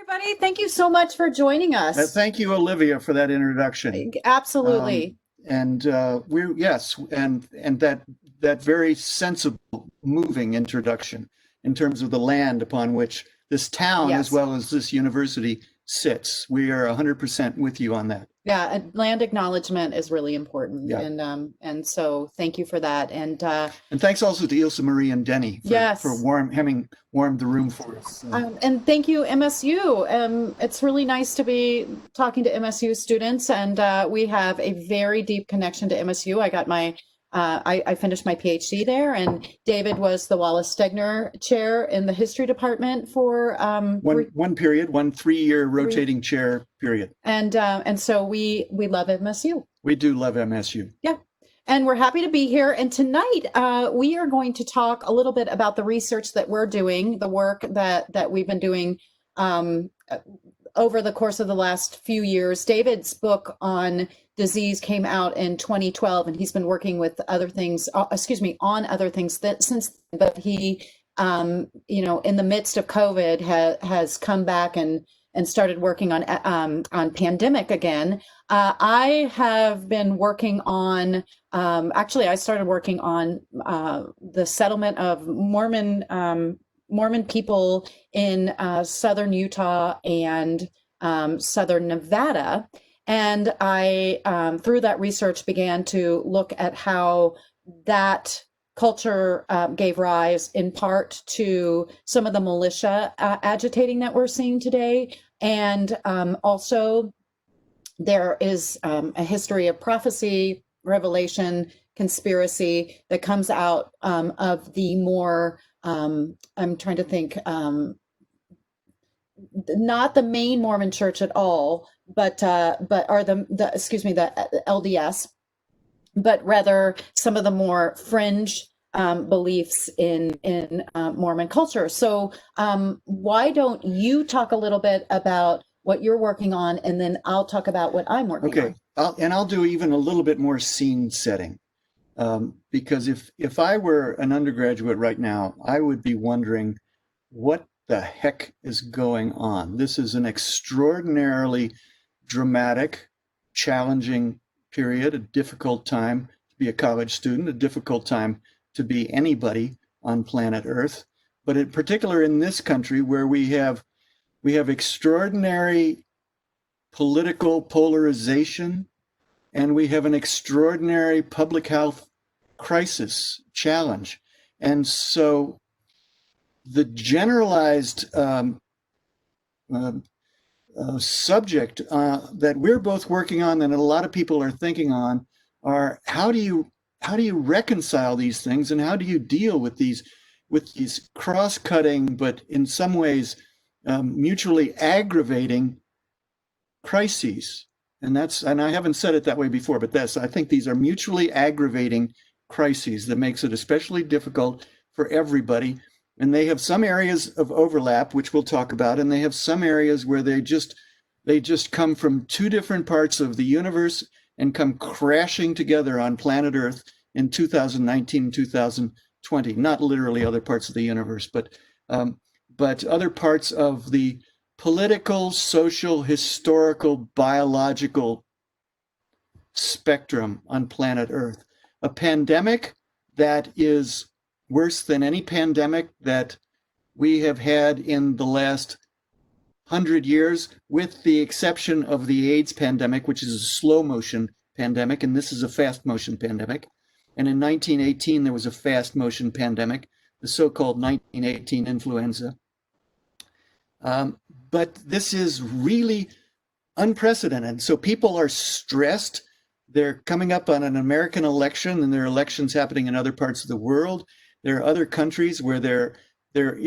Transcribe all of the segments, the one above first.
everybody. Thank you so much for joining us. Thank you, Olivia, for that introduction. Absolutely. And that very sensible, moving introduction in terms of the land upon which this town, as Yes. well as this university, sits. We are 100% with you on that. Yeah, and land acknowledgement is really important. Yeah. And so thank you for that. And thanks also to Ilse Marie and Denny for having warmed the room for us. And thank you, MSU. It's really nice to be talking to MSU students, and we have a very deep connection to MSU. I finished my PhD there, and David was the Wallace Stegner Chair in the History Department for one 3-year rotating chair period. And so we love MSU. We do love MSU. Yeah. And we're happy to be here. And tonight we are going to talk a little bit about the research that we're doing, the work that we've been doing over the course of the last few years. David's book on disease came out in 2012, and he's been working with other things, on other things since. But he, in the midst of COVID, has come back and started working on pandemic again. I have been working on, I started working on the settlement of Mormon people in southern Utah and southern Nevada. And I, through that research, began to look at how that culture gave rise in part to some of the militia agitating that we're seeing today. And also there is a history of prophecy, revelation, conspiracy that comes out of the more, I'm trying to think, not the main Mormon church at all, but the LDS, but rather some of the more fringe beliefs in Mormon culture. So why don't you talk a little bit about what you're working on, and then I'll talk about what I'm working on. Okay, I'll do even a little bit more scene setting, because if I were an undergraduate right now, I would be wondering what the heck is going on. This is an extraordinarily dramatic, challenging period, a difficult time to be a college student, a difficult time to be anybody on planet Earth, but in particular in this country where we have extraordinary political polarization, and we have an extraordinary public health crisis challenge. And so the generalized subject that we're both working on and a lot of people are thinking on are how do you reconcile these things, and how do you deal with these cross-cutting but in some ways mutually aggravating crises. And I haven't said it that way before, but I think these are mutually aggravating crises that makes it especially difficult for everybody. And they have some areas of overlap, which we'll talk about, and they have some areas where they just come from two different parts of the universe and come crashing together on planet Earth in 2019, 2020. Not literally other parts of the universe, but other parts of the political, social, historical, biological spectrum on planet Earth. A pandemic that is worse than any pandemic that we have had in the last 100 years, with the exception of the AIDS pandemic, which is a slow motion pandemic, and this is a fast motion pandemic. And in 1918, there was a fast motion pandemic, the so-called 1918 influenza. But this is really unprecedented. So people are stressed. They're coming up on an American election, and there are elections happening in other parts of the world. There are other countries where there are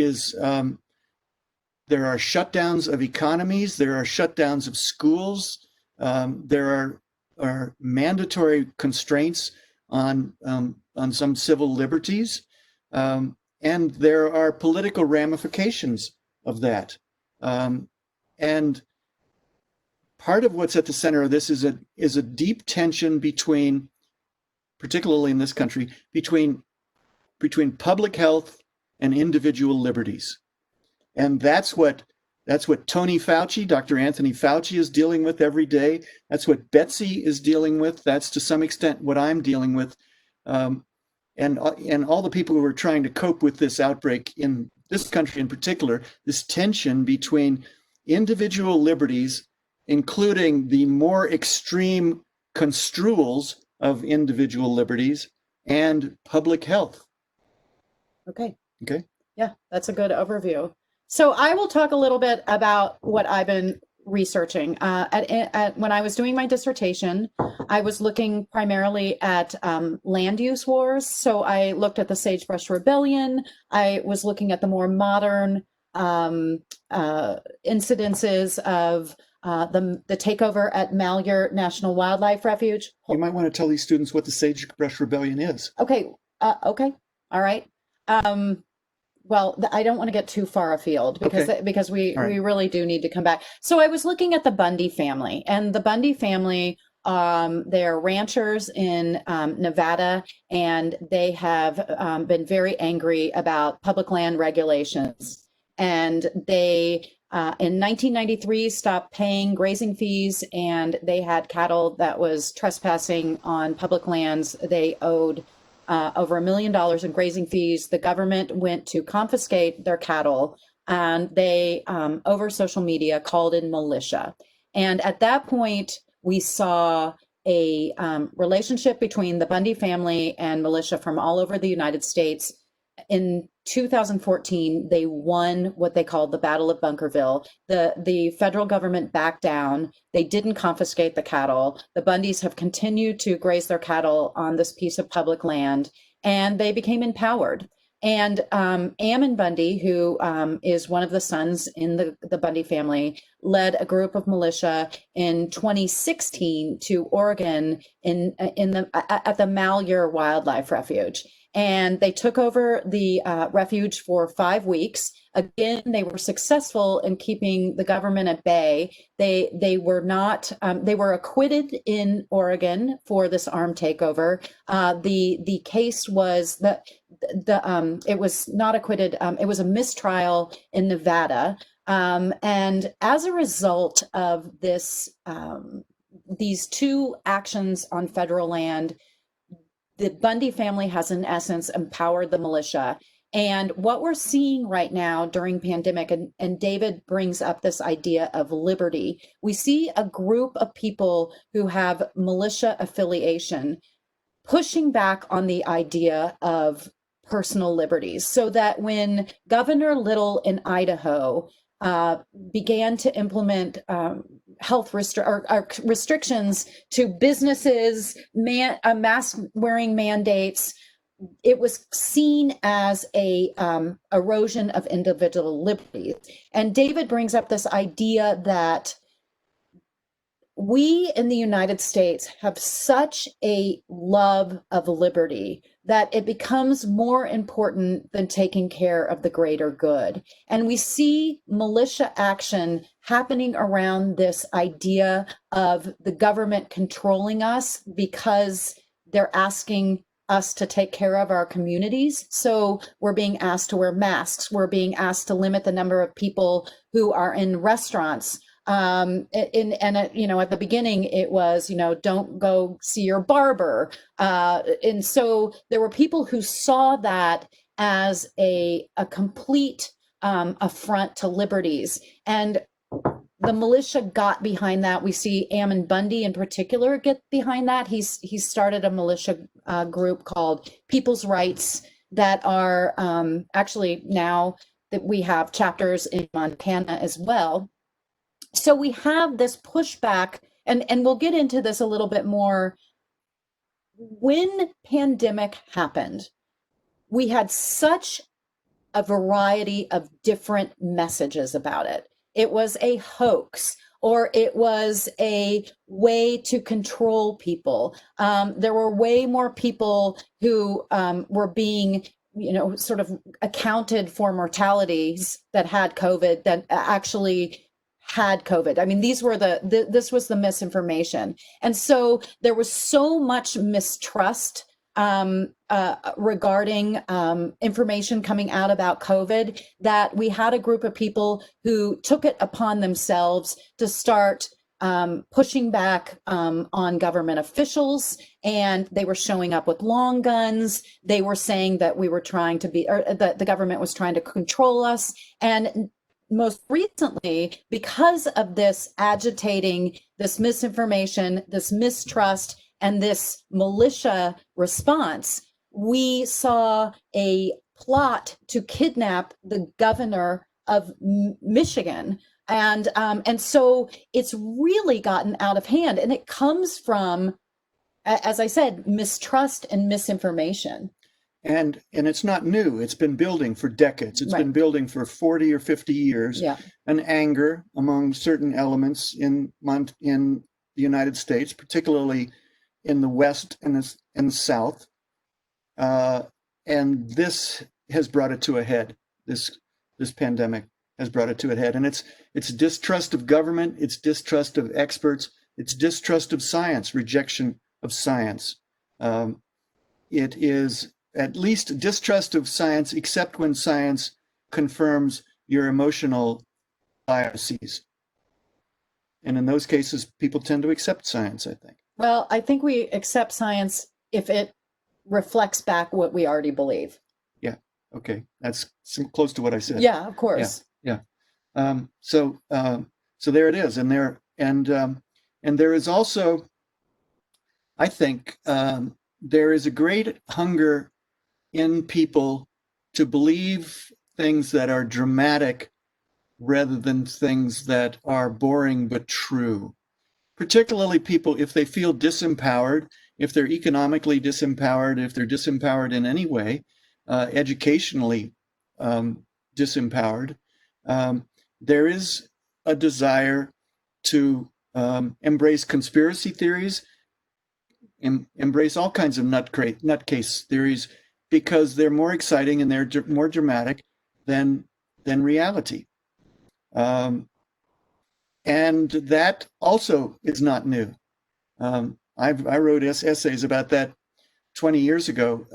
shutdowns of economies. There are shutdowns of schools. There are mandatory constraints on some civil liberties, and there are political ramifications of that. And part of what's at the center of this is a deep tension between, particularly in this country, between public health and individual liberties. And that's what That's what Tony Fauci, Dr. Anthony Fauci, is dealing with every day. That's what Betsy is dealing with. That's to some extent what I'm dealing with. And all the people who are trying to cope with this outbreak in this country in particular, this tension between individual liberties, including the more extreme construals of individual liberties, and public health. Okay. Okay. Yeah, that's a good overview. So I will talk a little bit about what I've been researching. When I was doing my dissertation, I was looking primarily at land use wars. So I looked at the Sagebrush Rebellion. I was looking at the more modern incidences of the takeover at Malheur National Wildlife Refuge. You might want to tell these students what the Sagebrush Rebellion is. Okay. Okay. All right. Well, I don't want to get too far afield because we really do need to come back. So I was looking at the Bundy family, and the Bundy family, they're ranchers in Nevada, and they have been very angry about public land regulations. And they, in 1993, stopped paying grazing fees, and they had cattle that was trespassing on public lands. They owed over $1 million in grazing fees. The government went to confiscate their cattle, and they, over social media, called in militia. And at that point, we saw a relationship between the Bundy family and militia from all over the United States. In 2014, they won what they called the Battle of Bunkerville. The federal government backed down. They didn't confiscate the cattle. The Bundys have continued to graze their cattle on this piece of public land, and they became empowered. And Ammon Bundy, who is one of the sons in the Bundy family, led a group of militia in 2016 to Oregon at the Malheur Wildlife Refuge. And they took over the refuge for 5 weeks. Again, they were successful in keeping the government at bay. They were not. They were acquitted in Oregon for this armed takeover. The case was that it was not acquitted. It was a mistrial in Nevada. And as a result of this, these two actions on federal land, the Bundy family has, in essence, empowered the militia. And what we're seeing right now during pandemic, and David brings up this idea of liberty, we see a group of people who have militia affiliation pushing back on the idea of personal liberties, so that when Governor Little in Idaho began to implement health restrictions to businesses, mask wearing mandates, it was seen as a erosion of individual liberties. And David brings up this idea that we in the United States have such a love of liberty that it becomes more important than taking care of the greater good. And we see militia action happening around this idea of the government controlling us because they're asking us to take care of our communities. So we're being asked to wear masks. We're being asked to limit the number of people who are in restaurants. At the beginning it was, don't go see your barber. And so there were people who saw that as a complete affront to liberties. And the militia got behind that. We see Ammon Bundy in particular get behind that. He's started a militia group called People's Rights that are actually, now that we have chapters in Montana as well. So we have this pushback, and we'll get into this a little bit more. When pandemic happened, we had such a variety of different messages about it. It was a hoax, or it was a way to control people. There were way more people who were being, sort of accounted for mortalities that had COVID than actually had COVID. I mean, these were this was the misinformation. And so there was so much mistrust regarding information coming out about COVID, that we had a group of people who took it upon themselves to start pushing back on government officials, and they were showing up with long guns. They were saying that we were trying to be, or that the government was trying to control us. And most recently, because of this agitating, this misinformation, this mistrust, and this militia response, we saw a plot to kidnap the governor of Michigan. And so it's really gotten out of hand, and it comes from, as I said, mistrust and misinformation. And it's not new. It's been building for decades. It's been building for 40 or 50 years. Yeah. An anger among certain elements in the United States, particularly in the West and the South. And this has brought it to a head. This pandemic has brought it to a head. And it's distrust of government, it's distrust of experts, it's distrust of science, rejection of science. It is at least distrust of science, except when science confirms your emotional biases. And in those cases, people tend to accept science, I think. Well, I think we accept science if it reflects back what we already believe. Yeah. Okay. That's close to what I said. Yeah, of course. Yeah. So there it is. And there is also, I think, there is a great hunger in people to believe things that are dramatic rather than things that are boring but true. Particularly people, if they feel disempowered, if they're economically disempowered, if they're disempowered in any way, educationally disempowered, there is a desire to embrace conspiracy theories, embrace all kinds of nutcase theories, because they're more exciting and they're more dramatic than reality. And that also is not new. I wrote essays about that 20 years ago,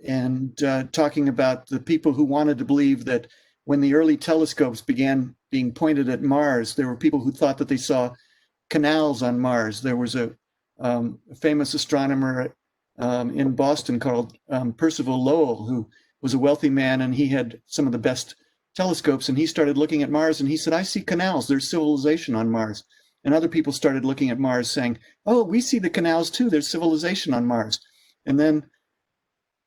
and talking about the people who wanted to believe that when the early telescopes began being pointed at Mars, there were people who thought that they saw canals on Mars. There was a famous astronomer in Boston called Percival Lowell, who was a wealthy man, and he had some of the best telescopes, and he started looking at Mars, and he said, I see canals, there's civilization on Mars. And other people started looking at Mars saying, oh, we see the canals too, there's civilization on Mars. And then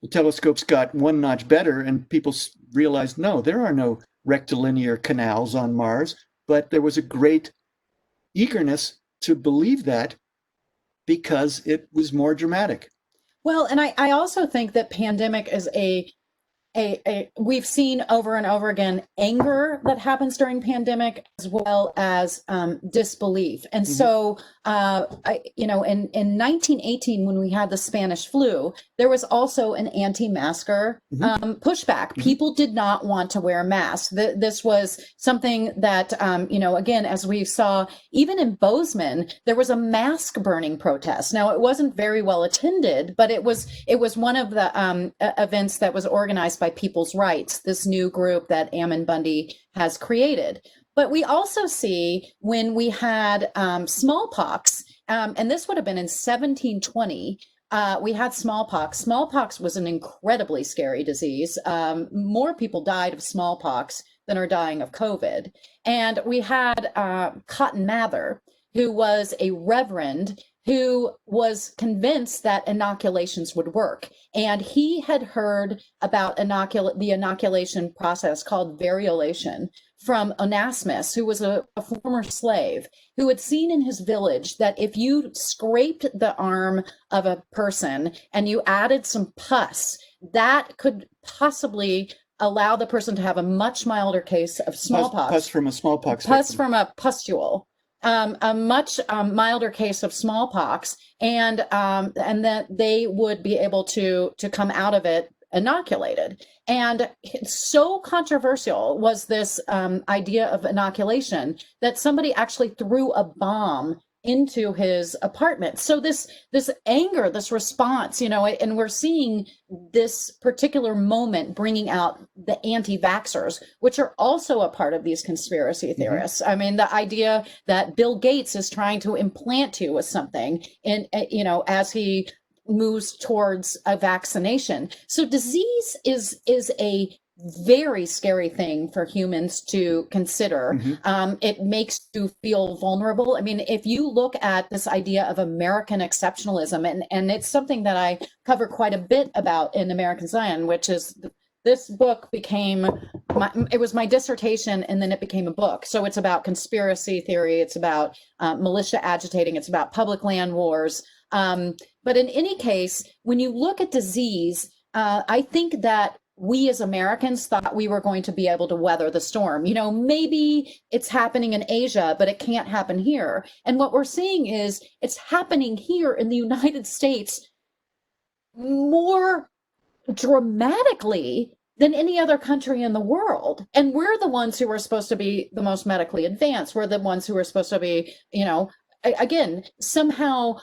the telescopes got one notch better, and people realized, no, there are no rectilinear canals on Mars, but there was a great eagerness to believe that because it was more dramatic. Well, and I also think that pandemic is we've seen over and over again anger that happens during pandemic, as well as disbelief. And so, in 1918, when we had the Spanish flu, there was also an anti-masker pushback. People did not want to wear masks. This was something that, again, as we saw, even in Bozeman, there was a mask burning protest. Now, it wasn't very well attended, but it was one of the events that was organized by People's Rights, this new group that Ammon Bundy has created. But we also see when we had smallpox, and this would have been in 1720, we had smallpox. Smallpox was an incredibly scary disease. More people died of smallpox than are dying of COVID. And we had Cotton Mather, who was a reverend who was convinced that inoculations would work. And he had heard about the inoculation process called variolation from Onesimus, who was a former slave, who had seen in his village that if you scraped the arm of a person and you added some pus, that could possibly allow the person to have a much milder case of smallpox. Pus from a smallpox. Pus from a pustule. A much milder case of smallpox, and that they would be able to come out of it inoculated. And so controversial was this idea of inoculation that somebody actually threw a bomb into his apartment. So this anger, this response, and we're seeing this particular moment bringing out the anti-vaxxers, which are also a part of these conspiracy theorists. I mean, the idea that Bill Gates is trying to implant you with something in, as he moves towards a vaccination. So disease is a very scary thing for humans to consider. It makes you feel vulnerable. I mean, if you look at this idea of American exceptionalism, and it's something that I cover quite a bit about in American Zion, which is this book became it was my dissertation, and then it became a book. So it's about conspiracy theory, it's about militia agitating, it's about public land wars. But in any case, when you look at disease, I think that we as Americans thought we were going to be able to weather the storm. Maybe it's happening in Asia, but it can't happen here. And what we're seeing is it's happening here in the United States more dramatically than any other country in the world. And we're the ones who are supposed to be the most medically advanced. We're the ones who are supposed to be, again, somehow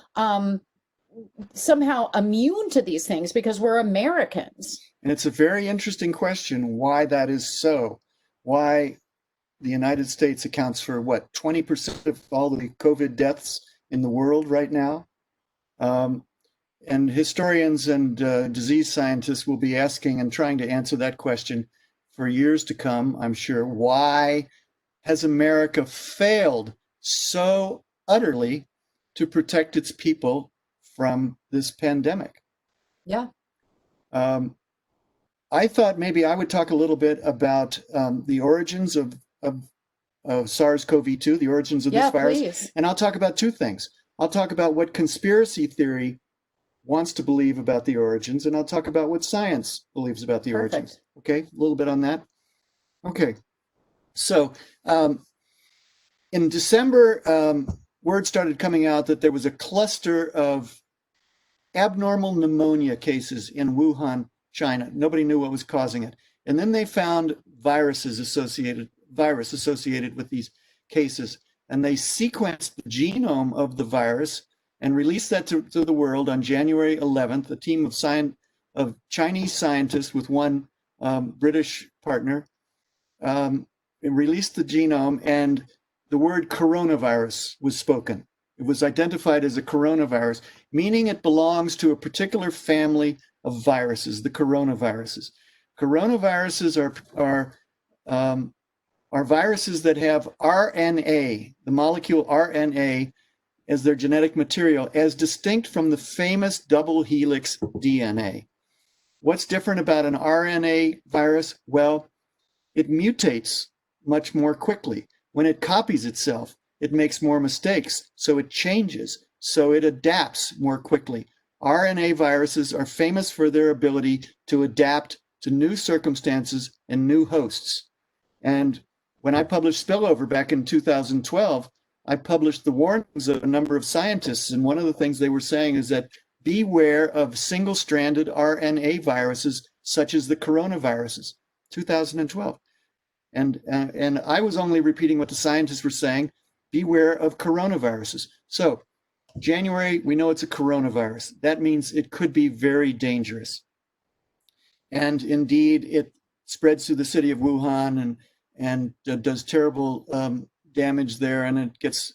immune to these things because we're Americans. And it's a very interesting question why that is so. Why the United States accounts for what, 20% of all the COVID deaths in the world right now? And historians and disease scientists will be asking and trying to answer that question for years to come, I'm sure. Why has America failed so utterly to protect its people from this pandemic? Yeah. I thought maybe I would talk a little bit about the origins of SARS-CoV-2, the origins of this virus. Please. And I'll talk about two things. I'll talk about what conspiracy theory wants to believe about the origins, and I'll talk about what science believes about the origins. Okay, a little bit on that. Okay, so in December, word started coming out that there was a cluster of abnormal pneumonia cases in Wuhan, China. Nobody knew what was causing it. And then they found virus associated with these cases. And they sequenced the genome of the virus and released that to the world on January 11th. A team of Chinese scientists with one British partner released the genome, and the word coronavirus was spoken. It was identified as a coronavirus, meaning it belongs to a particular family of viruses, the coronaviruses. Coronaviruses are viruses that have RNA, the molecule RNA, as their genetic material, as distinct from the famous double helix DNA. What's different about an RNA virus? Well, it mutates much more quickly. When it copies itself, it makes more mistakes, so it changes, so it adapts more quickly. RNA viruses are famous for their ability to adapt to new circumstances and new hosts. And when I published Spillover back in 2012, I published the warnings of a number of scientists, and one of the things they were saying is that beware of single-stranded RNA viruses such as the coronaviruses, 2012. And I was only repeating what the scientists were saying, beware of coronaviruses. So January, we know it's a coronavirus. That means it could be very dangerous. And indeed, it spreads through the city of Wuhan and does terrible damage there, and it gets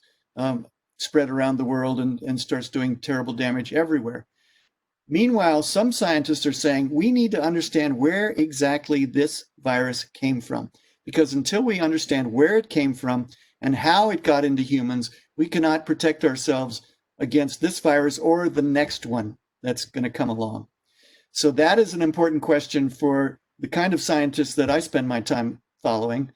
spread around the world and starts doing terrible damage everywhere. Meanwhile, some scientists are saying we need to understand where exactly this virus came from, because until we understand where it came from and how it got into humans, we cannot protect ourselves against this virus or the next one that's going to come along. So that is an important question for the kind of scientists that I spend my time following,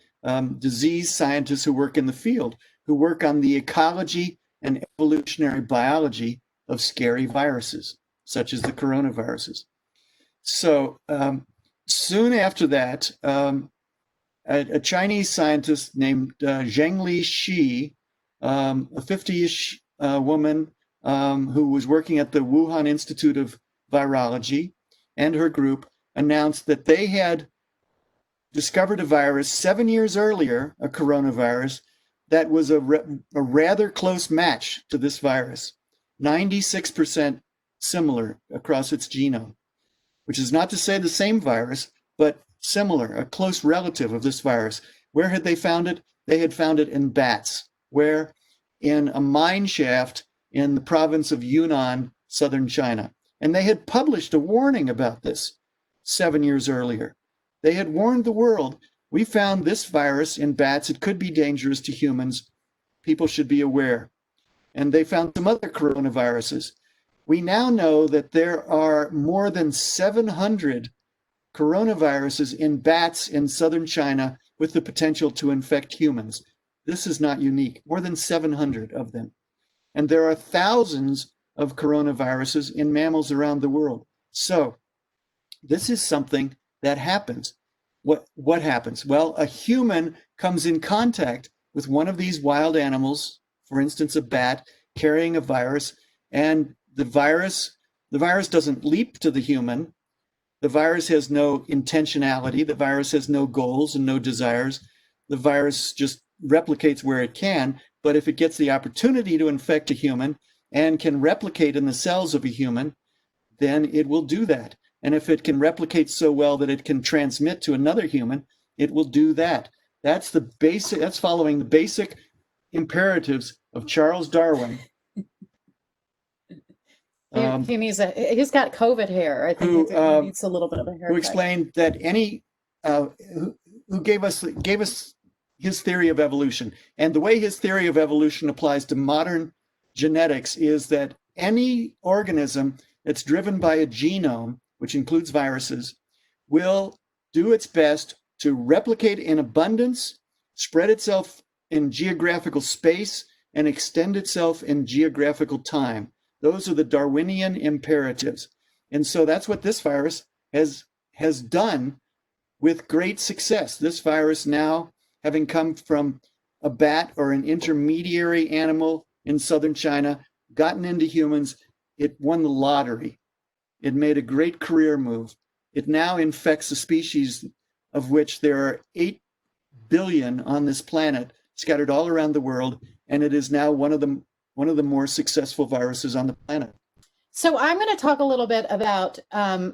disease scientists who work in the field, who work on the ecology and evolutionary biology of scary viruses, such as the coronaviruses. So soon after that, a Chinese scientist named Zhengli Shi, a 50-ish woman who was working at the Wuhan Institute of Virology, and her group announced that they had discovered a virus 7 years earlier, a coronavirus, that was a rather close match to this virus, 96% similar across its genome, which is not to say the same virus, but similar, a close relative of this virus. Where had they found it? They had found it in bats, where in a mine shaft in the province of Yunnan, southern China. And they had published a warning about this 7 years earlier. They had warned the world, we found this virus in bats. It could be dangerous to humans. People should be aware. And they found some other coronaviruses. We now know that there are more than 700 coronaviruses in bats in southern China with the potential to infect humans. This is not unique, more than 700 of them. And there are thousands of coronaviruses in mammals around the world. So this is something that happens. What happens? Well, a human comes in contact with one of these wild animals, for instance, a bat carrying a virus, and the virus doesn't leap to the human. The virus has no intentionality. The virus has no goals and no desires. The virus just replicates where it can, but if it gets the opportunity to infect a human and can replicate in the cells of a human, then it will do that. And if it can replicate so well that it can transmit to another human, it will do that. That's following the basic imperatives of Charles Darwin. He's got COVID hair. I think he needs a little bit of a haircut. Who explained that who gave us his theory of evolution. And the way his theory of evolution applies to modern genetics is that any organism that's driven by a genome, which includes viruses, will do its best to replicate in abundance, spread itself in geographical space, and extend itself in geographical time. Those are the Darwinian imperatives. And so that's what this virus has done with great success. This virus now, having come from a bat or an intermediary animal in southern China, gotten into humans, it won the lottery. It made a great career move. It now infects a species of which there are 8 billion on this planet, scattered all around the world, and it is now one of the more successful viruses on the planet. So I'm going to talk a little bit about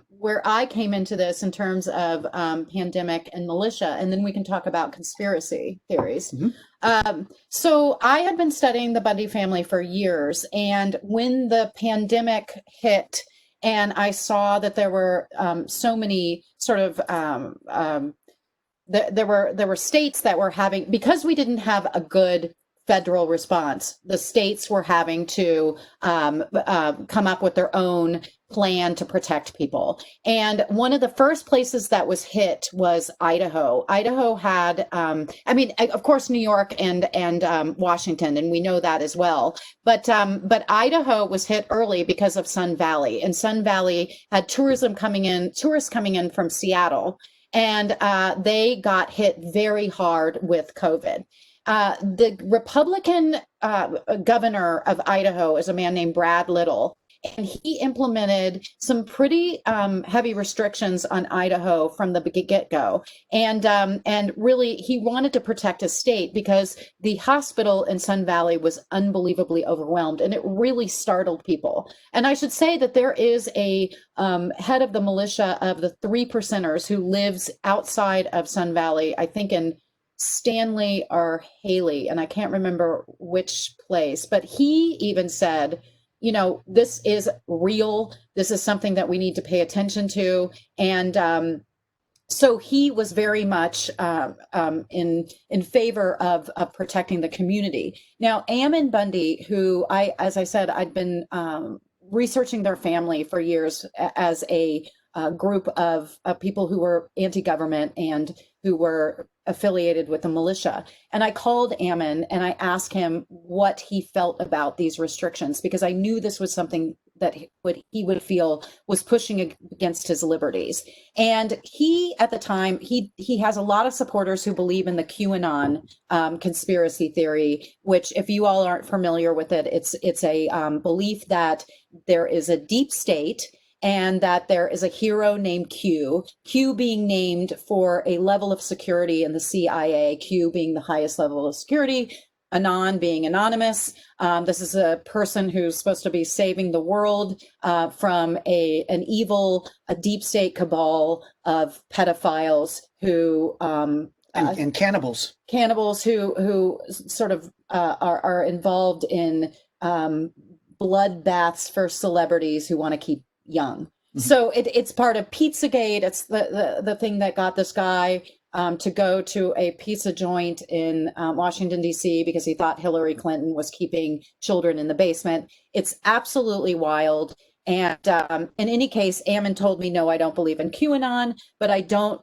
where I came into this in terms of pandemic and militia, and then we can talk about conspiracy theories. Mm-hmm. So I had been studying the Bundy family for years, and when the pandemic hit, and I saw that there were so many sort of there were states that were having, because we didn't have a good federal response, the states were having to come up with their own plan to protect people. And one of the first places that was hit was Idaho. Idaho had, of course, New York and Washington, and we know that as well. But Idaho was hit early because of Sun Valley, and Sun Valley had tourists coming in from Seattle, and they got hit very hard with COVID. The Republican governor of Idaho is a man named Brad Little, and he implemented some pretty heavy restrictions on Idaho from the get-go. And really, he wanted to protect his state because the hospital in Sun Valley was unbelievably overwhelmed, and it really startled people. And I should say that there is a head of the militia of the 3%ers who lives outside of Sun Valley, I think in Stanley or Haley, and I can't remember which place, but he even said, this is real. This is something that we need to pay attention to. And so he was very much in favor of protecting the community. Now, Ammon Bundy, who as I said, I'd been researching their family for years as a group of people who were anti-government and who were affiliated with the militia. And I called Ammon and I asked him what he felt about these restrictions, because I knew this was something that he would feel was pushing against his liberties. And he, at the time, he has a lot of supporters who believe in the QAnon conspiracy theory, which, if you all aren't familiar with it, it's a belief that there is a deep state and that there is a hero named Q being named for a level of security in the CIA, Q being the highest level of security, Anon being anonymous. This is a person who's supposed to be saving the world from an evil, a deep state cabal of pedophiles who and cannibals. Cannibals who sort of are involved in bloodbaths for celebrities who want to keep young. So it's part of Pizzagate. It's the thing that got this guy to go to a pizza joint in Washington, D.C. because he thought Hillary Clinton was keeping children in the basement. It's absolutely wild. And in any case, Ammon told me, no, I don't believe in QAnon, but I don't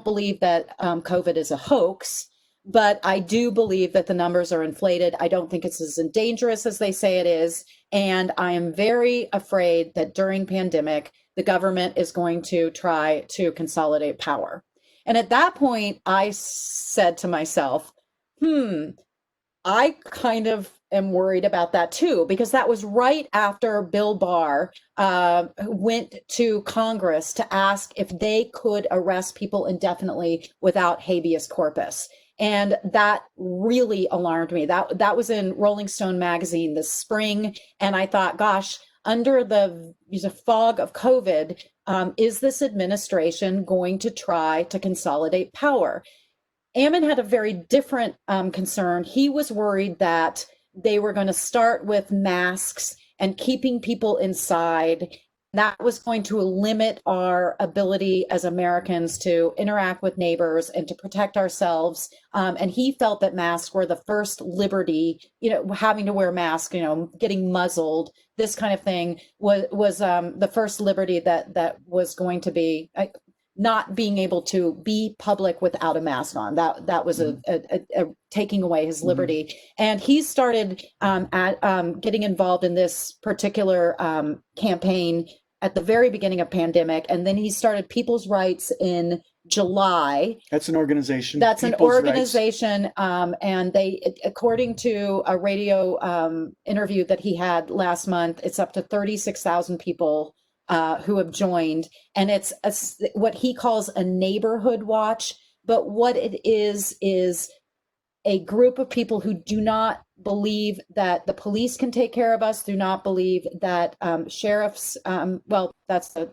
believe that COVID is a hoax. But I do believe that the numbers are inflated. I don't think it's as dangerous as they say it is. And I am very afraid that during pandemic, the government is going to try to consolidate power. And at that point, I said to myself, I kind of am worried about that too, because that was right after Bill Barr went to Congress to ask if they could arrest people indefinitely without habeas corpus. And that really alarmed me. That was in Rolling Stone magazine this spring. And I thought, gosh, under the fog of COVID, is this administration going to try to consolidate power? Ammon had a very different concern. He was worried that they were going to start with masks and keeping people inside. That was going to limit our ability as Americans to interact with neighbors and to protect ourselves. And he felt that masks were the first liberty, having to wear masks, getting muzzled, this kind of thing was the first liberty that was going to be not being able to be public without a mask on. That was a taking away his liberty. And he started getting involved in this particular campaign at the very beginning of pandemic. And then he started People's Rights in July. That's an organization. That's an People's organization. And they, according to a radio interview that he had last month, it's up to 36,000 people who have joined. And it's what he calls a neighborhood watch. But what it is a group of people who do not believe that the police can take care of us, do not believe that sheriffs, well, that's a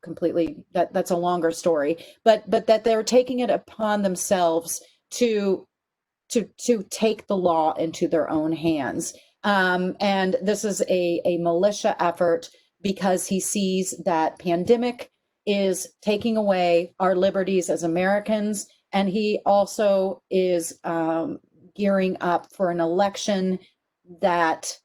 completely, that's a longer story, but that they're taking it upon themselves to take the law into their own hands. And this is a militia effort because he sees that pandemic is taking away our liberties as Americans. And he also is gearing up for an election that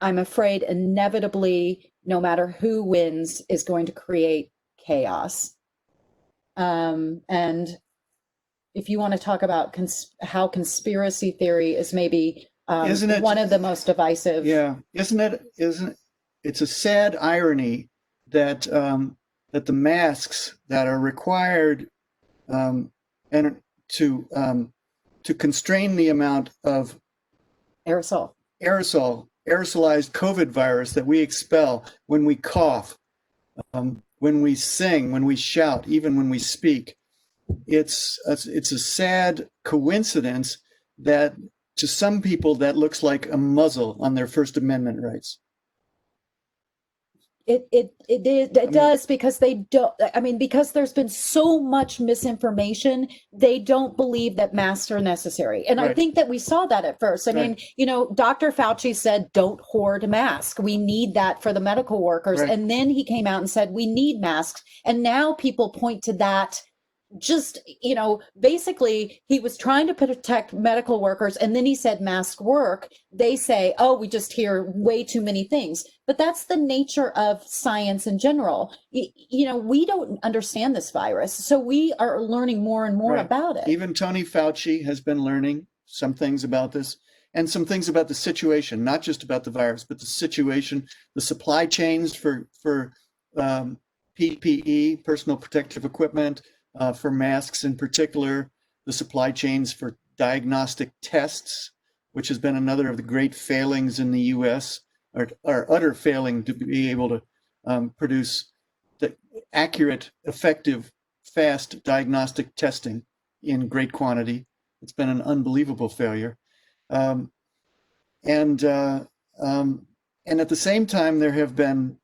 I'm afraid inevitably, no matter who wins, is going to create chaos. And if you want to talk about how conspiracy theory is maybe isn't it, one of the most divisive. Yeah, isn't it's a sad irony that that the masks that are required and to constrain the amount of aerosolized COVID virus that we expel when we cough, when we sing, when we shout, even when we speak. It's a sad coincidence that to some people that looks like a muzzle on their First Amendment rights. It does, because they don't, because there's been so much misinformation, they don't believe that masks are necessary. And right. I think that we saw that at first. I mean, Dr. Fauci said, don't hoard masks. We need that for the medical workers. Right. And then he came out and said, we need masks. And now people point to that. Just, basically he was trying to protect medical workers. And then he said masks work. They say, oh, we just hear way too many things. But that's the nature of science in general. We don't understand this virus. So we are learning more and more about it. Even Tony Fauci has been learning some things about this and some things about the situation, not just about the virus, but the situation, the supply chains for PPE, personal protective equipment, for masks in particular, the supply chains for diagnostic tests, which has been another of the great failings in the U.S., our utter failing to be able to produce the accurate, effective, fast diagnostic testing in great quantity. It's been an unbelievable failure. Um, and at the same time, there have been,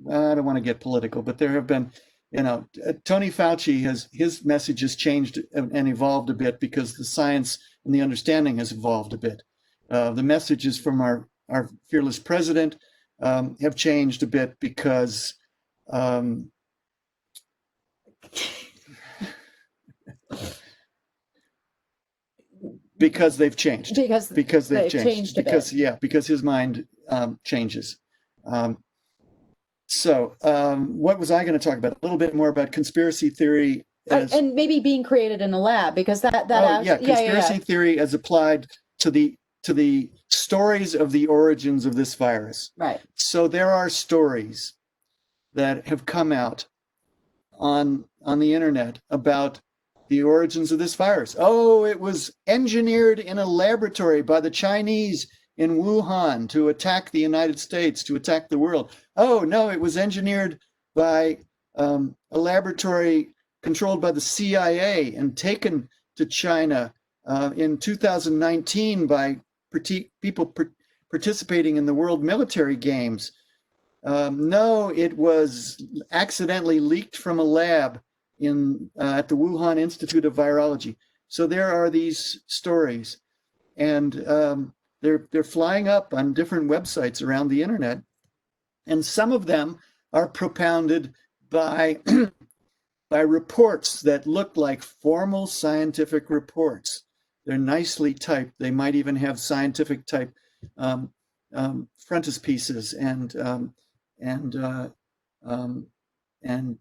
I don't want to get political, but there have been, Tony Fauci his message has changed and evolved a bit because the science and the understanding has evolved a bit. The messages from our fearless president have changed a bit because they've changed. Because they've changed. Because his mind changes. What was I going to talk about? A little bit more about conspiracy theory. And maybe being created in a lab, because conspiracy theory as applied to the stories of the origins of this virus. Right. So there are stories that have come out on the internet about the origins of this virus. Oh, it was engineered in a laboratory by the Chinese in Wuhan to attack the United States, to attack the world. Oh, no, it was engineered by a laboratory controlled by the CIA and taken to China in 2019 by people participating in the World Military Games. No, it was accidentally leaked from a lab at the Wuhan Institute of Virology. So there are these stories, and they're flying up on different websites around the internet, and some of them are propounded by by reports that look like formal scientific reports. They're nicely typed. They might even have scientific type frontispieces and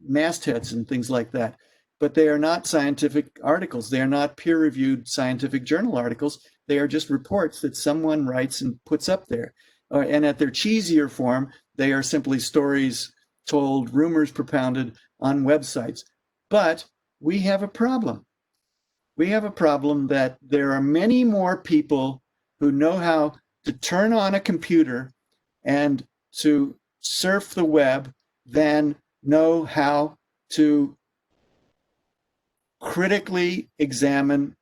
mastheads and things like that. But they are not scientific articles. They are not peer-reviewed scientific journal articles. They are just reports that someone writes and puts up there. And at their cheesier form, they are simply stories told, rumors propounded on websites. But we have a problem. We have a problem that there are many more people who know how to turn on a computer and to surf the web than know how to critically examine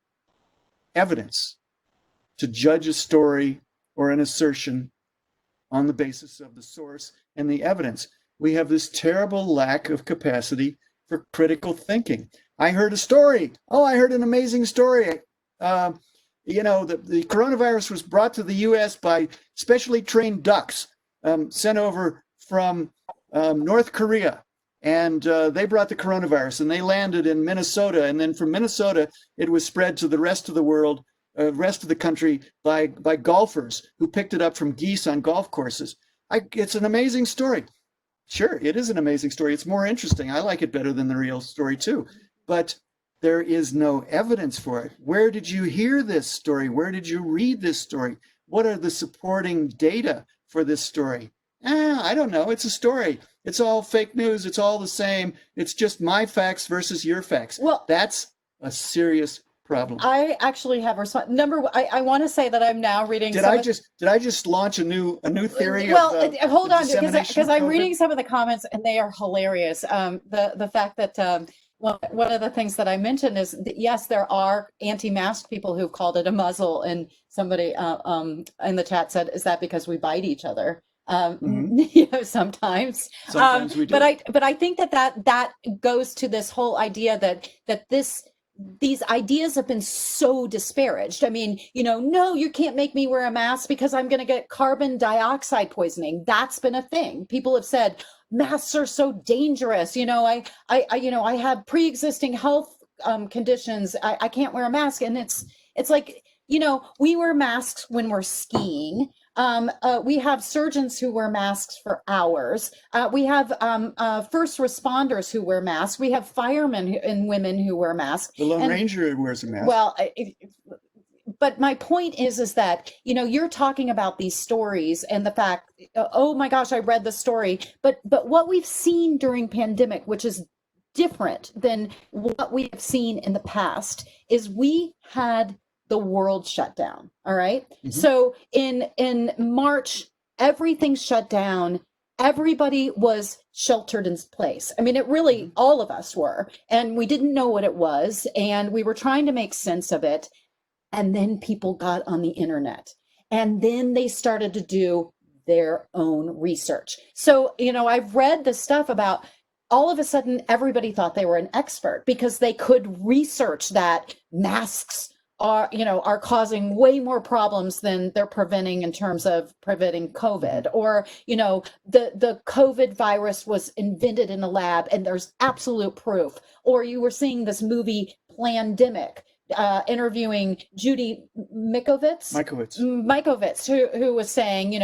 evidence, to judge a story or an assertion on the basis of the source and the evidence. We have this terrible lack of capacity for critical thinking. I heard a story. Oh, I heard an amazing story. The coronavirus was brought to the U.S. by specially trained ducks sent over from North Korea. And they brought the coronavirus, and they landed in Minnesota. And then from Minnesota, it was spread to the rest of the world, rest of the country by golfers who picked it up from geese on golf courses. It's an amazing story. Sure, it is an amazing story. It's more interesting. I like it better than the real story too. But there is no evidence for it. Where did you hear this story? Where did you read this story? What are the supporting data for this story? I don't know. It's a story. It's all fake news. It's all the same. It's just my facts versus your facts. Well, that's a serious problem. I actually have a response. I want to say that I'm now reading. Did I just launch a new theory? Well, hold on, because I'm reading some of the comments and they are hilarious. The fact that one of the things that I mentioned is that, yes, there are anti-mask people who've called it a muzzle, and somebody in the chat said, "Is that because we bite each other?" Sometimes we do. But I think that goes to this whole idea that these ideas have been so disparaged. I mean, no, you can't make me wear a mask because I'm going to get carbon dioxide poisoning. That's been a thing. People have said masks are so dangerous. I have pre-existing health conditions. I can't wear a mask. And it's like, we wear masks when we're skiing. We have surgeons who wear masks for hours. We have first responders who wear masks. We have firemen and women who wear masks. The Lone Ranger wears a mask. Well, but my point is that, you're talking about these stories and the fact, oh my gosh, I read the story. But what we've seen during pandemic, which is different than what we have seen in the past, is we had the world shut down. All right. Mm-hmm. So in March, everything shut down. Everybody was sheltered in place. I mean, it really, all of us were, and we didn't know what it was, and we were trying to make sense of it. And then people got on the internet, and then they started to do their own research. So, I've read the stuff about all of a sudden everybody thought they were an expert because they could research that masks are causing way more problems than they're preventing in terms of preventing COVID, or the COVID virus was invented in a lab and there's absolute proof. Or you were seeing this movie Plandemic, interviewing Judy Mikovits, who was saying,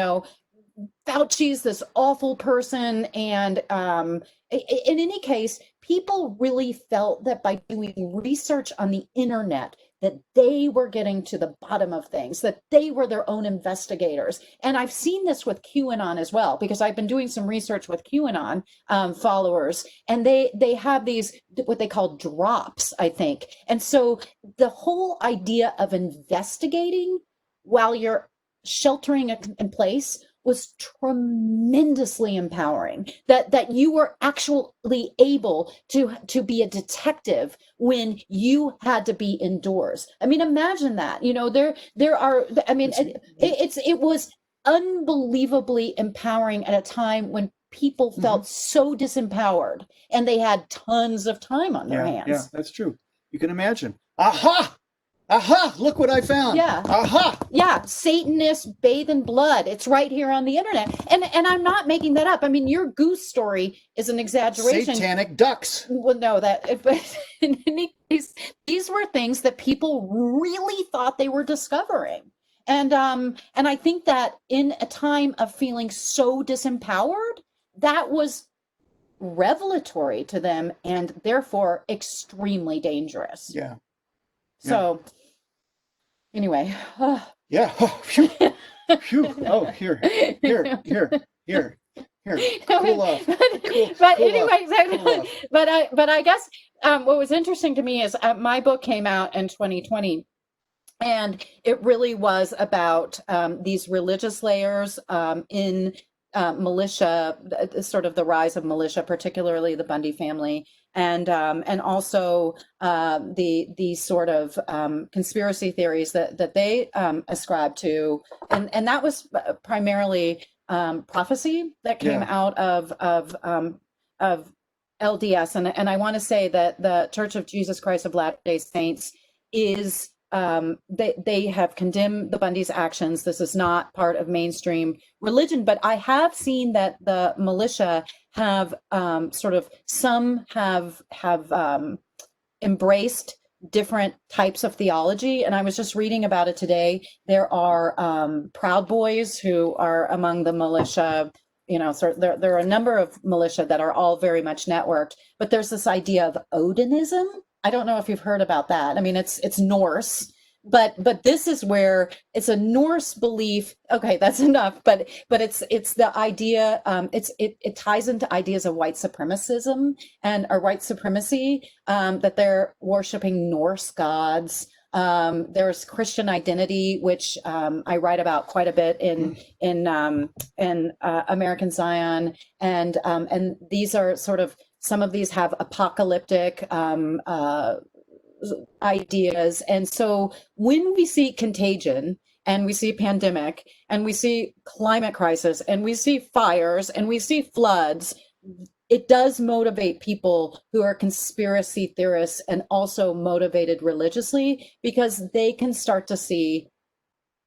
Fauci's this awful person. And in any case, people really felt that by doing research on the internet, that they were getting to the bottom of things, that they were their own investigators. And I've seen this with QAnon as well, because I've been doing some research with QAnon followers, and they have these, what they call drops, I think. And so the whole idea of investigating while you're sheltering in place was tremendously empowering, that you were actually able to be a detective when you had to be indoors. I mean, imagine that. There are, I mean, it was unbelievably empowering at a time when people felt so disempowered and they had tons of time on their hands. Yeah, that's true. You can imagine. Aha! Look what I found. Yeah. Aha! Yeah, Satanists bathe in blood. It's right here on the internet. And I'm not making that up. I mean, your goose story is an exaggeration. Satanic ducks. Well, no, but in any case, these were things that people really thought they were discovering. And I think that in a time of feeling so disempowered, that was revelatory to them and therefore extremely dangerous. Yeah. So anyway. Yeah. Oh, phew. Phew. Oh, here. Cool off. But anyway, but I guess what was interesting to me is my book came out in 2020. And it really was about these religious layers in militia, sort of the rise of militia, particularly the Bundy family, and also the sort of conspiracy theories that they ascribed to, and that was primarily prophecy that came out of LDS, and I want to say that the Church of Jesus Christ of Latter-day Saints is. They have condemned the Bundy's actions. This is not part of mainstream religion, but I have seen that the militia have some have embraced different types of theology. And I was just reading about it today. There are Proud Boys who are among the militia. So there are a number of militia that are all very much networked, but there's this idea of Odinism. I don't know if you've heard about that. I mean, it's Norse, but this is where it's a Norse belief. Okay, that's enough. But it's the idea. It ties into ideas of white supremacism or white supremacy, that they're worshiping Norse gods. There's Christian identity, which I write about quite a bit in American Zion, and these are sort of. Some of these have apocalyptic ideas. And so when we see contagion and we see pandemic and we see climate crisis and we see fires and we see floods, it does motivate people who are conspiracy theorists and also motivated religiously, because they can start to see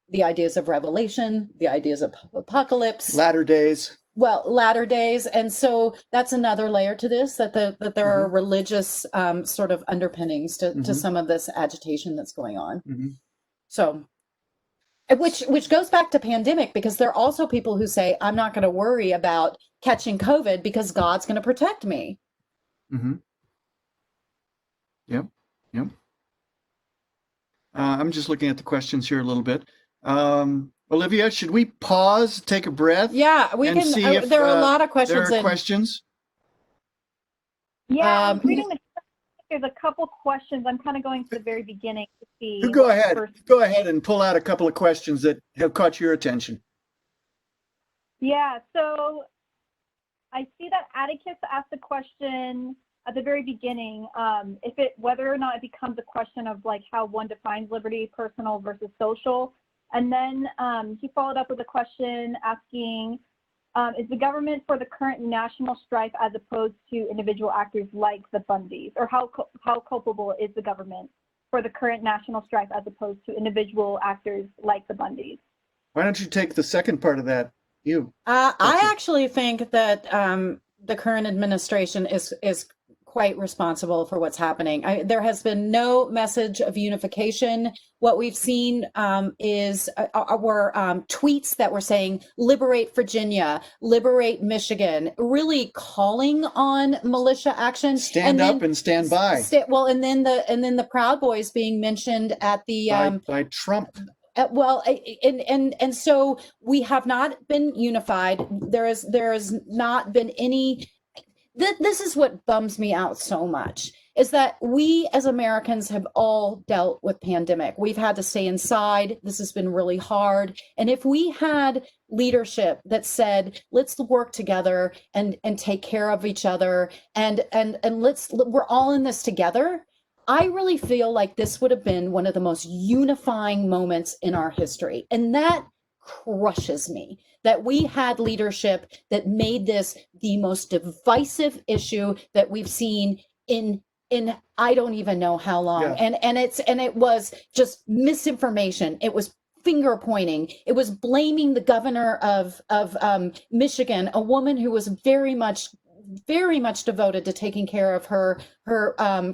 the ideas of revelation, the ideas of apocalypse. Latter days. And so that's another layer to this, that there are religious sort of underpinnings to some of this agitation that's going on. So, which goes back to pandemic, because there are also people who say, I'm not going to worry about catching COVID because God's going to protect me. Yep. I'm just looking at the questions here a little bit. Olivia, should we pause, take a breath? Yeah, we can. See if, there are a lot of questions. There are questions. Yeah, I'm reading the. There's a couple questions. I'm kind of going to the very beginning to see. Go ahead and pull out a couple of questions that have caught your attention. Yeah, so I see that Atticus asked a question. at the very beginning, whether or not it becomes a question of like how one defines liberty, personal versus social. And then he followed up with a question asking, is the government for the current national strife as opposed to individual actors like the Bundys? Or how culpable is the government for the current national strife as opposed to individual actors like the Bundys? Why don't you take the second part of that? I actually think that the current administration is quite responsible for what's happening. There has been no message of unification. What we've seen were tweets that were saying, liberate Virginia, liberate Michigan, really calling on militia action. Stand up and stand by. And then the Proud Boys being mentioned at the by Trump. And so we have not been unified. There has not been any. This is what bums me out so much, is that we as Americans have all dealt with pandemic. We've had to stay inside. This has been really hard. And if we had leadership that said, let's work together and take care of each other and we're all in this together, I really feel like this would have been one of the most unifying moments in our history. And that crushes me, that we had leadership that made this the most divisive issue that we've seen in I don't even know how long. Yeah. And it was just misinformation. It was finger pointing. It was blaming the governor of Michigan, a woman who was very much devoted to taking care of her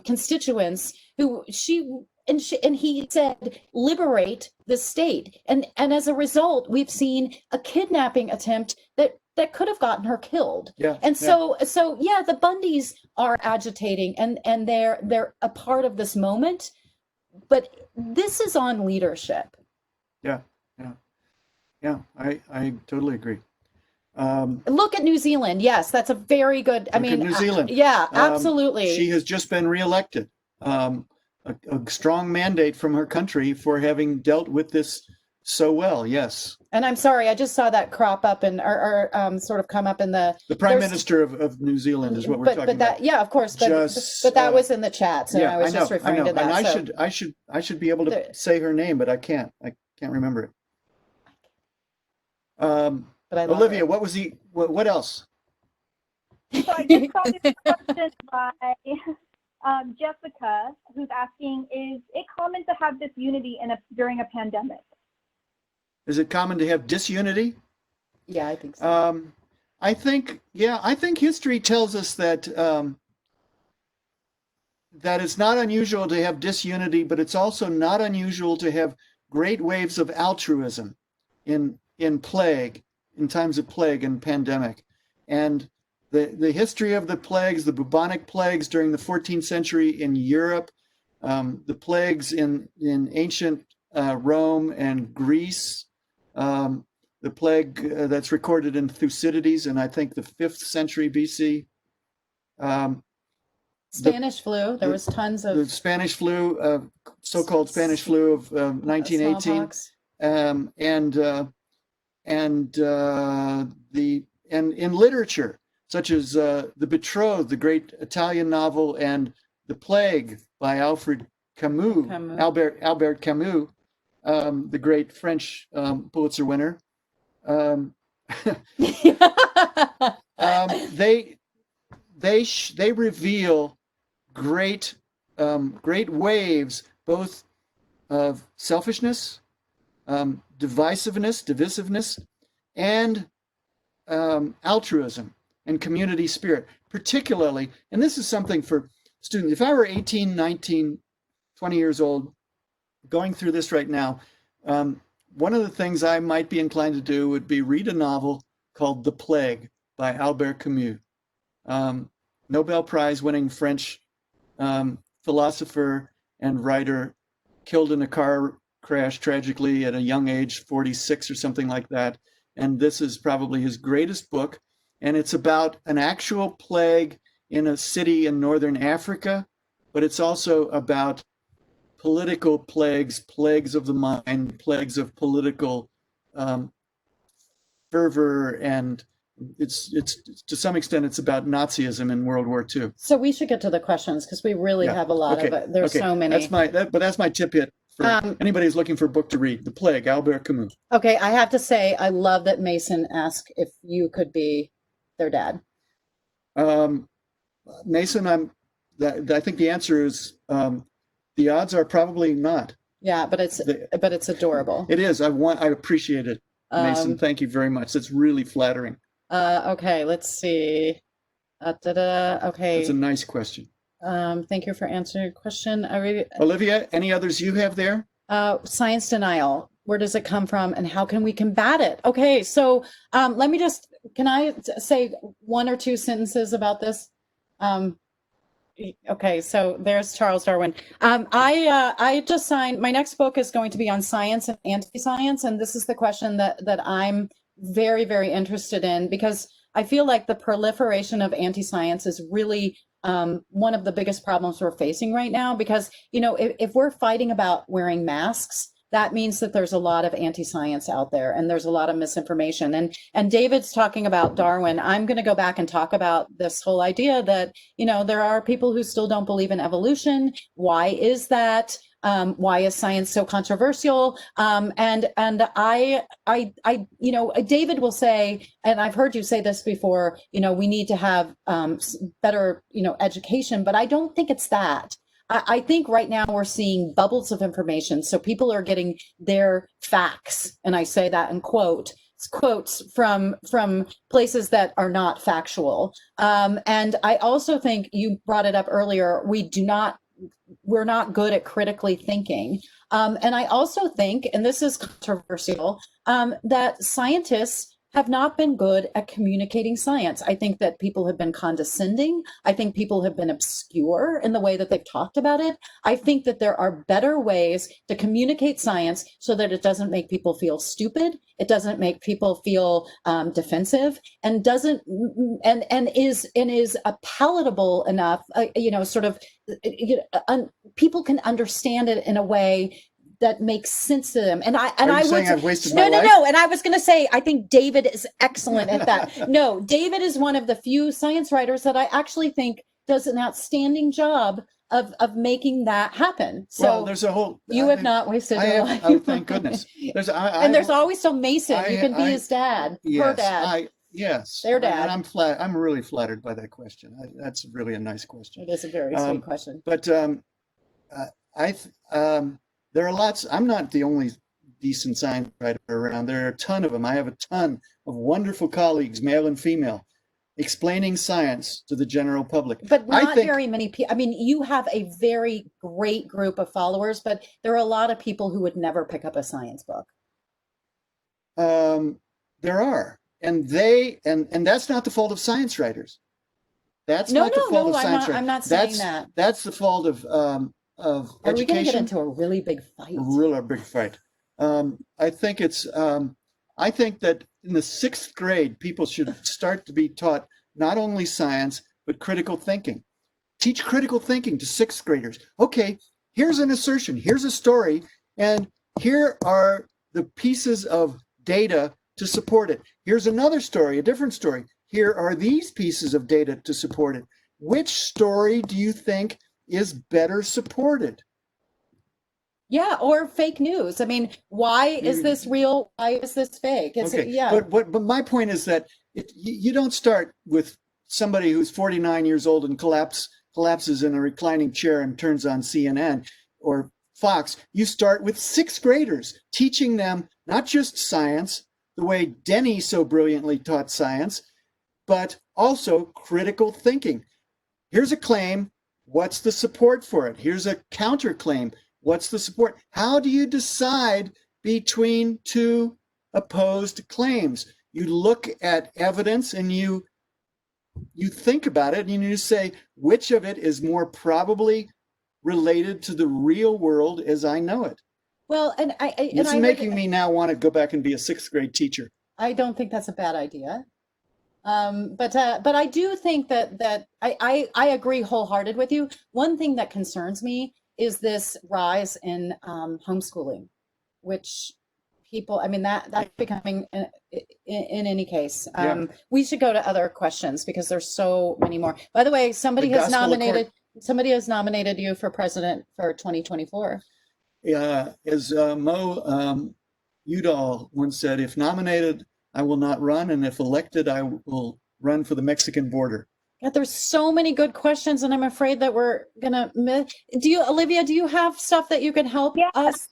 constituents, and he said, liberate the state. And as a result, we've seen a kidnapping attempt that could have gotten her killed. Yeah. And so the Bundys are agitating and they're a part of this moment, but this is on leadership. Yeah. I totally agree. Look at New Zealand. Yes, that's a very good. New Zealand. Yeah, absolutely. She has just been reelected. A strong mandate from her country for having dealt with this so well. Yes. And I'm sorry, I just saw that crop up or sort of come up in the Prime Minister of New Zealand is what we're talking about. Yeah, of course. But that was in the chat, so I was just referring to that. And I should be able to say her name, but I can't. I can't remember it. But I love Olivia, her. what else? So I just saw this question by Jessica, who's asking, is it common to have disunity during a pandemic? Is it common to have disunity? Yeah, I think so. I think history tells us that that it's not unusual to have disunity, but it's also not unusual to have great waves of altruism in plague, in times of plague and pandemic. And the history of the plagues, the bubonic plagues during the 14th century in Europe, the plagues in ancient Rome and Greece, the plague that's recorded in Thucydides in, I think, the 5th century BC. Spanish flu. There was tons of the Spanish flu, so-called Spanish flu of 1918, and in literature, such as The Betrothed, the great Italian novel, and The Plague by Albert Camus, the great French Pulitzer winner. They reveal great waves, both of selfishness, divisiveness, and altruism and community spirit, particularly. And this is something for students. If I were 18, 19, 20 years old, going through this right now, one of the things I might be inclined to do would be read a novel called The Plague by Albert Camus, Nobel Prize winning French philosopher and writer, killed in a car crash tragically at a young age, 46 or something like that. And this is probably his greatest book. And it's about an actual plague in a city in northern Africa, but it's also about political plagues of the mind, plagues of political fervor and it's to some extent it's about Nazism in World War II. So we should get to the questions because we really Yeah. have a lot of it. There's so many. That's my tip hit for anybody who's looking for a book to read. The Plague, Albert Camus. Okay, I have to say I love that Mason asked if you could be their dad. Mason, I think the answer is the odds are probably not. Yeah, but it's adorable. It is. I appreciate it, Mason. Thank you very much. That's really flattering. Okay, let's see. Okay. That's a nice question. Thank you for answering your question. Olivia, any others you have there? Science denial. Where does it come from and how can we combat it? Okay, so can I say one or two sentences about this? Okay, so there's Charles Darwin. I just signed, my next book is going to be on science and anti-science, and this is the question that I'm very, very interested in, because I feel like the proliferation of anti-science is really one of the biggest problems we're facing right now, because, if we're fighting about wearing masks, that means that there's a lot of anti-science out there and there's a lot of misinformation. And David's talking about Darwin. I'm going to go back and talk about this whole idea that, there are people who still don't believe in evolution. Why is that? Why is science so controversial? And David will say, and I've heard you say this before, we need to have better, education, but I don't think it's that. I think right now we're seeing bubbles of information. So people are getting their facts, and I say that in quotes from places that are not factual. And I also think you brought it up earlier. We're not good at critically thinking. And I also think, and this is controversial, that scientists have not been good at communicating science. I think that people have been condescending. I think people have been obscure in the way that they've talked about it. I think that there are better ways to communicate science so that it doesn't make people feel stupid. It doesn't make people feel defensive, and is palatable enough. People can understand it in a way that makes sense to them. And I would I've wasted my life? No. And I was going to say, I think David is excellent at that. No, David is one of the few science writers that I actually think does an outstanding job of making that happen. So well, there's a whole. You have not wasted your life. Oh, thank goodness. There's always still Mason. You can be his dad, her dad. Yes, their dad. And I'm really flattered by that question. That's really a nice question. It is a very sweet question. But there are lots. I'm not the only decent science writer around. There are a ton of them. I have a ton of wonderful colleagues, male and female, explaining science to the general public. But not very many people. I mean, you have a very great group of followers, but there are a lot of people who would never pick up a science book. There are. And that's not the fault of science writers. That's not the fault of science writers. I'm not saying that. That's the fault of education. Are we going to get into a really big fight? A really big fight. I think that in the 6th grade, people should start to be taught not only science, but critical thinking. Teach critical thinking to 6th graders. Okay, here's an assertion, here's a story, and here are the pieces of data to support it. Here's another story, a different story. Here are these pieces of data to support it. Which story do you think is better supported? Yeah, or fake news. I mean, why is this real? Why is this fake? But my point is that you don't start with somebody who's 49 years old and collapses in a reclining chair and turns on CNN or Fox. You start with 6th graders, teaching them not just science, the way Denny so brilliantly taught science, but also critical thinking. Here's a claim. What's the support for it? Here's a counterclaim. What's the support? How do you decide between two opposed claims? You look at evidence and you think about it and you say, which of it is more probably related to the real world as I know it? Well, It's making me now want to go back and be a 6th grade teacher. I don't think that's a bad idea. But I do think that I agree wholehearted with you. One thing that concerns me is this rise in homeschooling, which people, I mean, that's becoming, in any case, Yeah. we should go to other questions because there's so many more. By the way, somebody The has gospel nominated you for president for 2024. As Mo Udall once said, if nominated, I will not run, and if elected, I will run for the Mexican border. God, there's so many good questions, and I'm afraid that we're gonna miss. Olivia, do you have stuff that you can help us?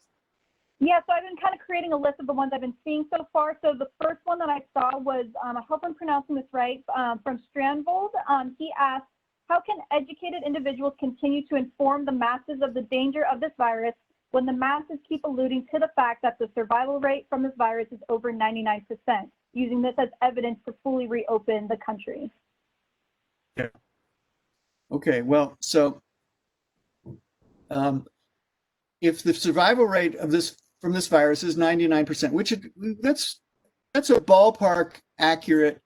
Yeah, so I've been kind of creating a list of the ones I've been seeing so far. So the first one that I saw was, I hope I'm pronouncing this right, from Strandvold. He asked, how can educated individuals continue to inform the masses of the danger of this virus when the masses keep alluding to the fact that the survival rate from this virus is over 99%, using this as evidence to fully reopen the country? Yeah. Okay, well, so if the survival rate of from this virus is 99%, which that's a ballpark accurate,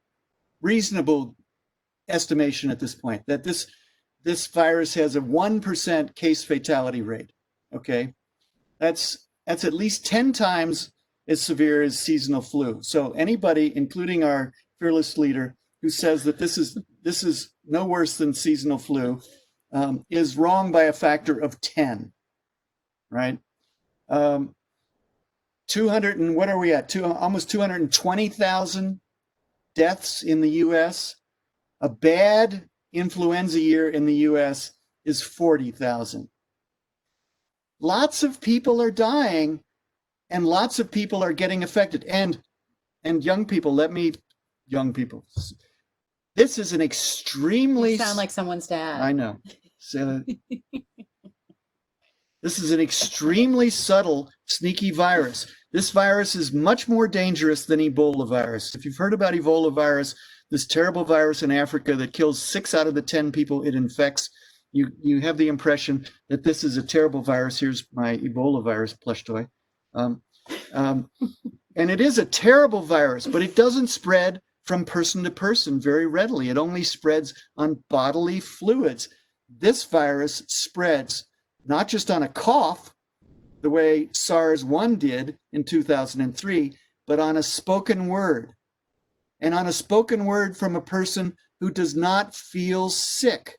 reasonable estimation at this point, that this virus has a 1% case fatality rate. Okay, that's at least 10 times as severe as seasonal flu. So anybody, including our fearless leader, who says that this is no worse than seasonal flu, is wrong by a factor of 10, right? 200 and what are we at? Almost 220,000 deaths in the U.S. A bad influenza year in the U.S. is 40,000. Lots of people are dying, and lots of people are getting affected. And young people, young people. This is an extremely... You sound like someone's dad. I know. So, this is an extremely subtle, sneaky virus. This virus is much more dangerous than Ebola virus. If you've heard about Ebola virus, this terrible virus in Africa that kills 6 out of the 10 people it infects, you have the impression that this is a terrible virus. Here's my Ebola virus plush toy. And it is a terrible virus, but it doesn't spread from person to person very readily. It only spreads on bodily fluids. This virus spreads not just on a cough, the way SARS-1 did in 2003, but on a spoken word. And on a spoken word from a person who does not feel sick.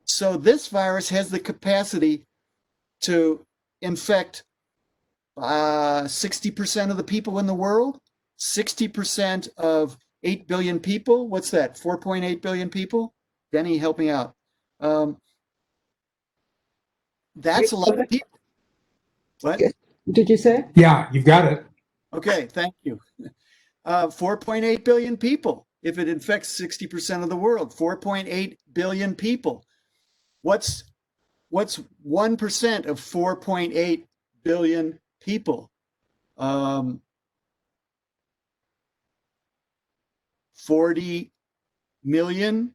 So this virus has the capacity to infect 60% of the people in the world, 60% of 8 billion people. What's that? 4.8 billion people? Denny, help me out. That's a lot of people. What? Did you say? Yeah, you've got it. Okay, thank you. 4.8 billion people. If it infects 60% of the world, 4.8 billion people. What's 1% of 4.8 billion people? 40 million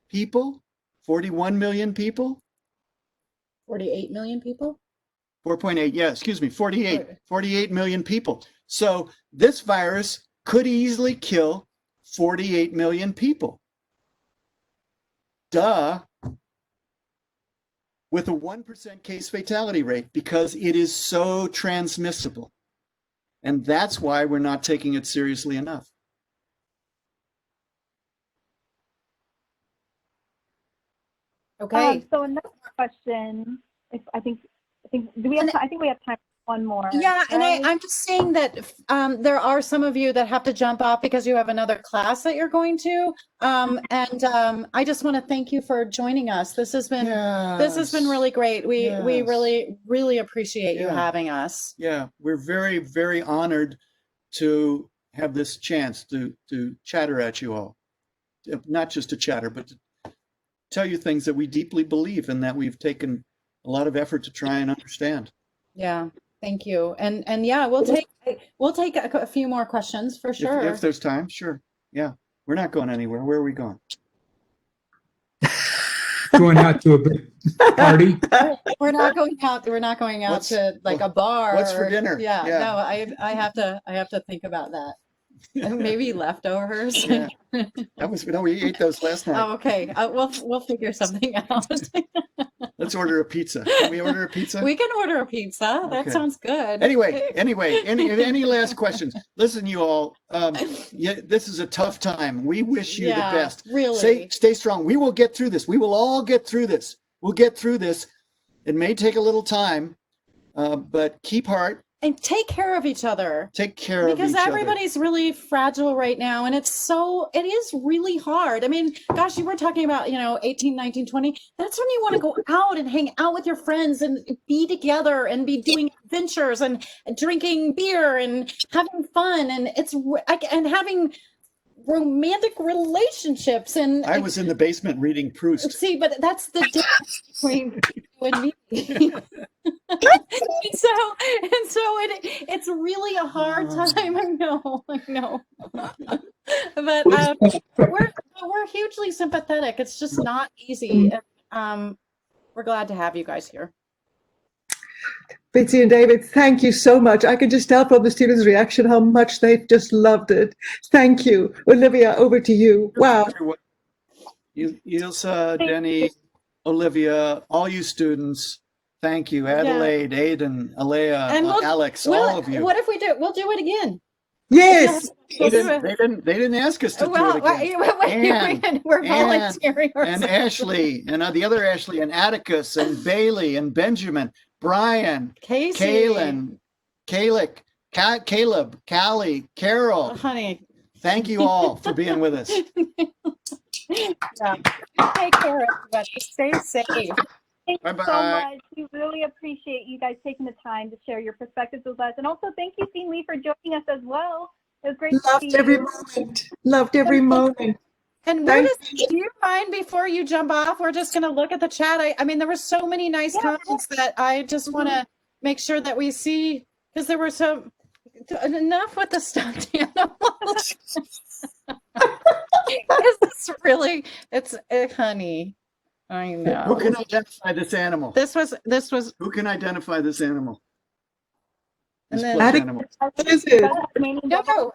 people? 41 million people? 48 million people? 4.8, yeah, excuse me, 48 million people. So this virus could easily kill 48 million people. Duh. With a 1% case fatality rate, because it is so transmissible. And that's why we're not taking it seriously enough. Okay. So another question, I think we have time for one more. Yeah, and right? I'm just saying that there are some of you that have to jump off because you have another class that you're going to. I just want to thank you for joining us. This has been really great. We really appreciate you having us. Yeah, we're very, very honored to have this chance to chatter at you all. Not just to chatter, but to tell you things that we deeply believe and that we've taken a lot of effort to try and understand. Yeah, thank you. And yeah, we'll take a few more questions for sure. If there's time, sure. Yeah, we're not going anywhere. Where are we going? Going out to a big party. We're not going out. We're not going out to like a bar. What's for dinner? Yeah. No, I have to think about that. Maybe leftovers. Yeah. That was, no, we ate those last night. Oh, okay. We'll figure something out. Let's order a pizza. Can we order a pizza? We can order a pizza. That Okay. sounds good. Anyway, any last questions? Listen, you all, yeah, this is a tough time. We wish you the best. Really. Stay strong. We will get through this. We will all get through this. We'll get through this. It may take a little time, but keep heart. And take care of each other. Take care of each Because other. everybody's really fragile right now. And it is really hard. I mean, gosh, you were talking about, 18, 19, 20. That's when you want to go out and hang out with your friends and be together and be doing adventures and drinking beer and having fun. And and having romantic relationships. And I was in the basement reading Proust. see, but that's the difference between you and me. It's really a hard time. I know. But we're hugely sympathetic. It's just not easy. And, we're glad to have you guys here. Betsy and David, thank you so much. I can just tell from the students' reaction how much they've just loved it. Thank you. Olivia, over to you. Wow. Ilsa, Denny, Olivia, all you students, thank you. Adelaide, Aiden, Alea, And Alex, all of you. What if we'll do it again? Yes. They didn't ask us to do it again. We're volunteering And Ashley, and the other Ashley, and Atticus, and Bailey, and Benjamin, Brian, Casey. Kaylin, Kalik, Caleb, Callie, Carol. Honey. Thank you all for being with us. Yeah. Take care, everybody. Stay safe. Thank you so Bye-bye. much. We really appreciate you guys taking the time to share your perspectives with us. And also thank you, Dean Lee, for joining us as well. It was great to see Loved every you. moment. Loved every moment. And Thank do you mind before you jump off? We're just going to look at the chat. I mean, there were so many nice comments that I just want to make sure that we see, because there were enough with the stuffed animals. It's honey. I know. Who can identify this animal? This was, Who can identify this animal? And This then- plush animal. What is it? no,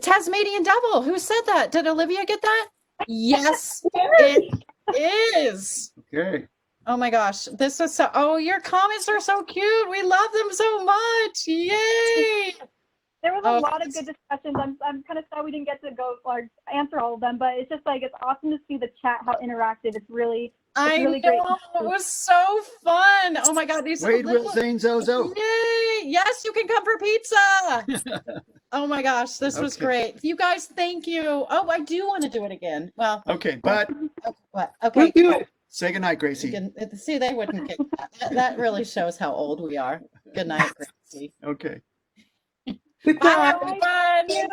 Tasmanian devil. Who said that? Did Olivia get that? Yes, it is. Okay. Oh my gosh, this is your comments are so cute. We love them so much. Yay! There was a lot of good discussions. I'm kind of sad we didn't get to go or answer all of them, but it's just like it's awesome to see the chat, how interactive. It's really Great. It was so fun. Oh my god, these Wade Will Zane Zozo. Yay! Yes, you can come for pizza. Oh my gosh, this was Okay. great. You guys, thank you. Oh, I do want to do it again. Well, Okay, but what? We'll Okay. do it. say goodnight, Gracie. See, they wouldn't get that. That really shows how old we are. Good night, Gracie. Okay. Goodbye. Bye, everyone.